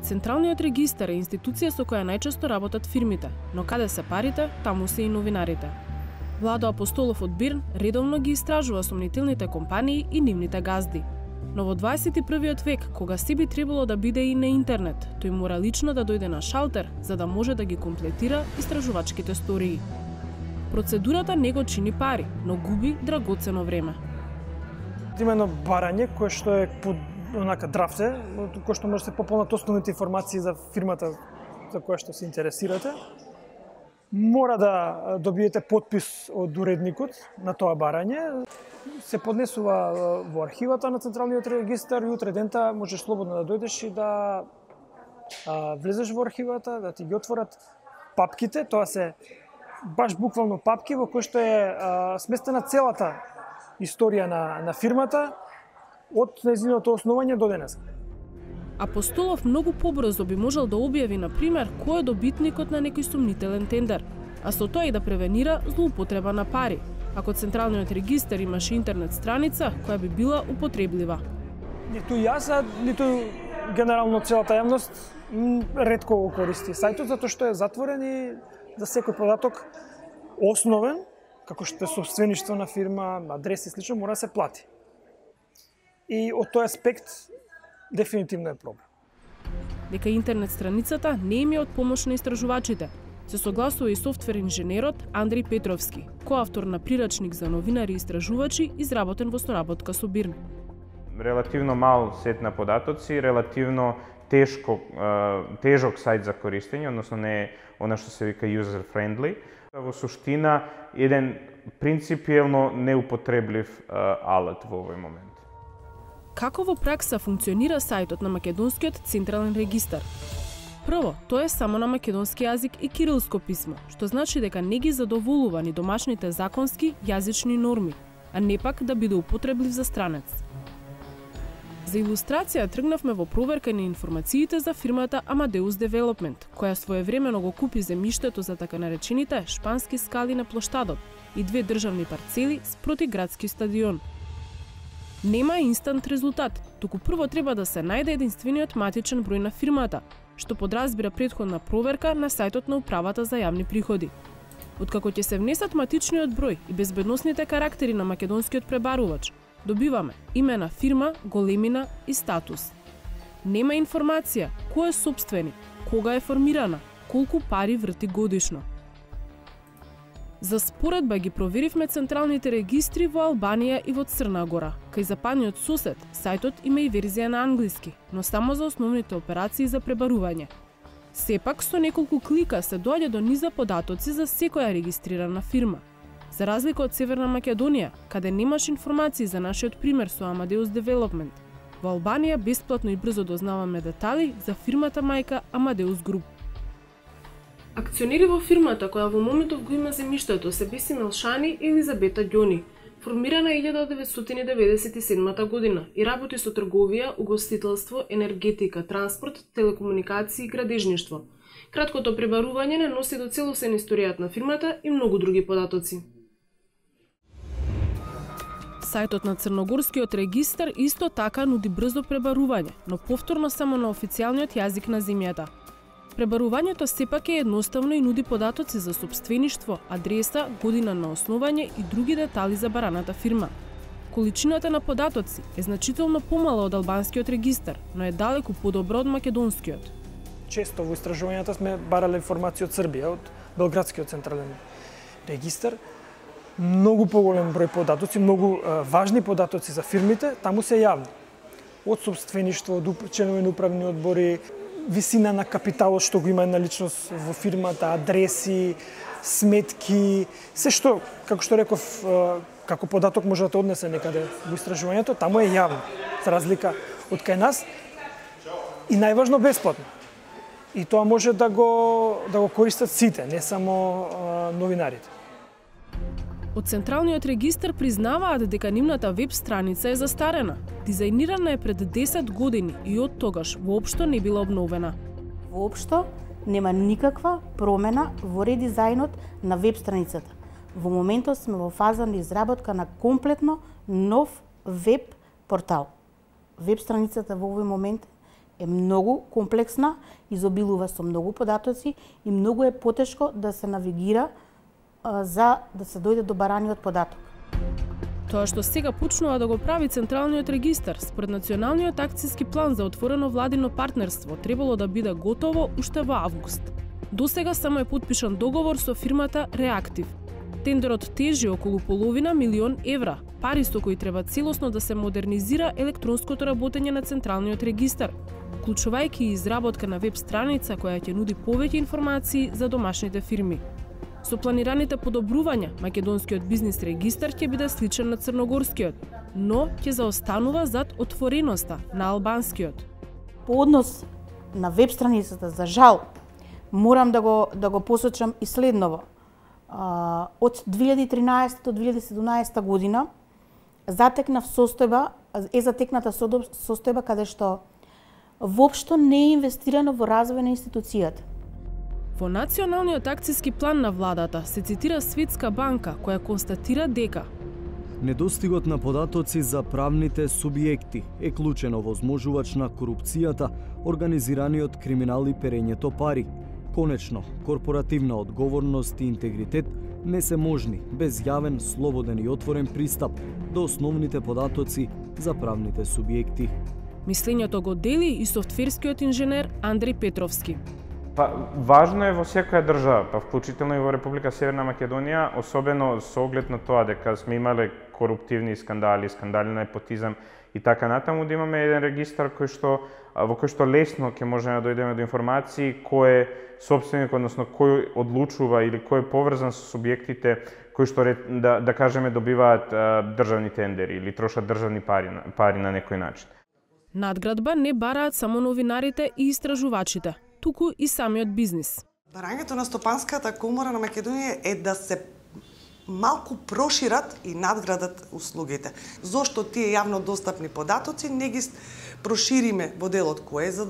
Централниот регистар е институција со која најчесто работат фирмите, но каде се парите, таму се и новинарите. Владо Апостолов од Бирн редовно ги истражува сомнителните компании и нивните газди. Но во 21 век, кога се би требало да биде и на интернет, тој мора лично да дојде на шалтер за да може да ги комплетира истражувачките стории. Процедурата не го чини пари, но губи драгоцено време. Има едно барање кое што е под онака драфте, кој што може да се пополнат основните информации за фирмата за која што се интересирате. Мора да добиете подпис од уредникот на тоа барање. Се поднесува во архивата на Централниот регистар и утре дента можеш слободно да дојдеш и да влезеш во архивата, да ти ги отворат папките. Тоа се баш буквално папки во кои што е сместена целата историја на фирмата од нејзиното основање до денес. Апостолов многу побрзо би можел да објави, на пример, кој е добитникот на некој сумнителен тендер, а со тоа и да превенира злоупотреба на пари, ако Централниот регистар имаше интернет страница која би била употреблива. Ниту јас, ниту генерално целата јавност ретко го користи сајтот, затоа што е затворен и за секој податок основен, како што е собствеништво на фирма, адрес и слично, мора да се плати. И од тој аспект дефинитивно е проблем. Дека интернет страницата не им е од помош на истражувачите, се согласува и софтвер инженерот Андреј Петровски, коавтор на прирачник за новинари и истражувачи, изработен во соработка со Бирн. Релативно мал сет на податоци, релативно тежок сајт за користење, односно не е она што се вика user friendly. Во суштина, еден принципиелно неупотреблив алат во овој момент. Како во пракса функционира сајтот на Македонскиот централен регистар? Прво, тоа е само на македонски јазик и кирилско писмо, што значи дека не ги задоволува ни домашните законски јазични норми, а не пак да биде употреблив за странец. За илустрација тргнавме во проверка на информациите за фирмата Amadeus Development, која своевремено го купи земјиштето за така наречените шпански скали на плоштадот и 2 државни парцели спроти градски стадион. Нема инстант резултат, туку прво треба да се најде единствениот матичен број на фирмата, што подразбира претходна проверка на сајтот на Управата за јавни приходи. Откако ќе се внесат матичниот број и безбедносните карактери на македонскиот пребарувач, добиваме име на фирма, големина и статус. Нема информација кој е сопственик, кога е формирана, колку пари врти годишно. За споредба ги проверивме централните регистри во Албанија и во Црна Гора. Кај западниот сосед, сајтот има и верзија на англиски, но само за основните операции за пребарување. Сепак, со неколку клика се доаѓа до низа податоци за секоја регистрирана фирма. За разлика од Северна Македонија, каде немаш информации за нашиот пример со Amadeus Development, во Албанија бесплатно и брзо дознаваме детали за фирмата мајка Amadeus Group. Акционери во фирмата која во моментов го има земјиштето се Бесим Елшани и Елизабета Ѓони, формирана 1997 година и работи со трговија, угостителство, енергетика, транспорт, телекомуникации и градежништво. Краткото пребарување не носи до целосен историјат на фирмата и многу други податоци. Сајтот на Црногорскиот регистар исто така нуди брзо пребарување, но повторно само на официјалниот јазик на земјата. Пребарувањето сепак е едноставно и нуди податоци за сопствеништво, адреса, година на основање и други детали за бараната фирма. Количината на податоци е значително помала од албанскиот регистар, но е далеку подобра од македонскиот. Често во истражувањата сме барале информација од Србија, од Белградскиот централен регистар. Многу поголем број податоци, многу важни податоци за фирмите, таму се јавни. Од сопствеништво, од членови на управни одбори, висина на капиталот што го има една личност во фирмата, адреси, сметки, се што, како што реков, како податок може да те однесе некаде во истражувањето, таму е јавно, за разлика од кај нас и најважно бесплатно. И тоа може да го користат сите, не само новинарите. Од Централниот регистар признаваат дека нивната веб страница е застарена. Дизајнирана е пред 10 години и од тогаш воопшто не била обновена. Воопшто нема никаква промена во редизајнот на веб страницата. Во моментот сме во фаза на изработка на комплетно нов веб портал. Веб страницата во овој момент е многу комплексна, изобилува со многу податоци и многу е потешко да се навигира за да се дојде до бараниот податок. Тоа што сега почнува да го прави Централниот регистар, според Националниот акцијски план за отворено владино партнерство, требало да биде готово уште во август. Досега само е потпишан договор со фирмата Реактив. Тендерот тежи околу $500,000 пари со кои треба целосно да се модернизира електронското работење на Централниот регистар, вклучувајќи и изработка на веб страница која ќе нуди повеќе информации за домашните фирми. Со планираните подобрувања, македонскиот бизнис регистар ќе биде сличен на црногорскиот, но ќе заостанува зад отвореноста на албанскиот. По однос на веб страницата, за жал, морам да го посочам и следново. Од 2013 до 2017 година е затекната состојба каде што воопшто не е инвестирано во развој на институцијата. Во Националниот акцијски план на владата се цитира Светска банка која констатира дека недостигот на податоци за правните субјекти е клучен овозможувач на корупцијата, организираниот криминал и перењето пари. Конечно, корпоративна одговорност и интегритет не се можни без јавен, слободен и отворен пристап до основните податоци за правните субјекти. Мислењето го дели и софтверскиот инженер Андреј Петровски. Важно е во секоја држава, вклучително и во Република Северна Македонија, особено со оглед на тоа дека сме имале коруптивни скандали, скандали на непотизам и така натаму, да имаме еден регистар во кој што лесно ќе можеме да дојдеме до информации кој е собственик, односно кој одлучува или кој е поврзан со субјектите кои што да кажеме добиваат државни тендери или трошат државни пари на некој начин. Надградба не бараат само новинарите и истражувачите, туку и самиот бизнис. Барањето на Стопанската комора на Македонија е да се малку прошират и надградат услугите. Зошто тие јавно достапни податоци не ги прошириме во делот кој е за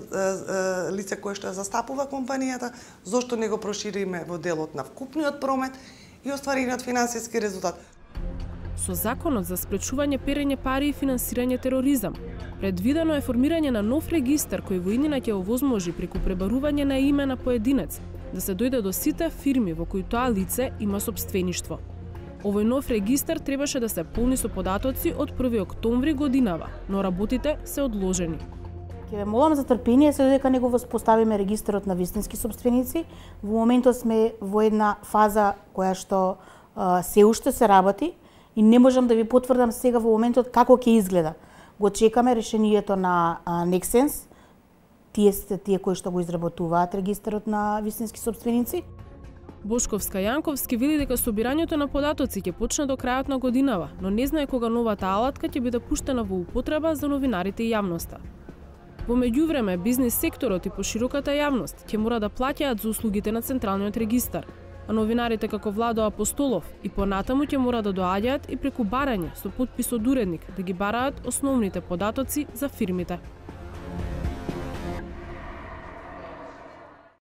лице кое што ја застапува компанијата, зошто не го прошириме во делот на вкупниот промет и остварениот финансиски резултат. Со Законот за спречување перење пари и финансирање тероризам, предвидено е формирање на нов регистар кој во иднина ќе овозможи преку пребарување на име на поединец да се дојде до сите фирми во кои тоа лице има сопствеништво. Овој нов регистар требаше да се полни со податоци од 1 октомври годинава, но работите се одложени. Ќе ве молам за трпение се додека не го воспоставиме регистарот на вистински сопственици. Во моментот сме во една фаза која што се уште се работи и не можам да ви потврдам сега во моментот како ќе изгледа. Го чекаме решението на Nexens, тие кои што го изработуваат регистарот на вистински сопственици. Бошковска Јанковски вели дека собирањето на податоци ќе почне до крајот на годинава, но не знае кога новата алатка ќе биде пуштена во употреба за новинарите и јавноста. Во меѓувреме, бизнис секторот и пошироката јавност ќе мора да плаќаат за услугите на Централниот регистар, а новинарите како Владо Апостолов и понатаму ќе мора да доаѓаат и преку барање со потпис од уредник да ги бараат основните податоци за фирмите.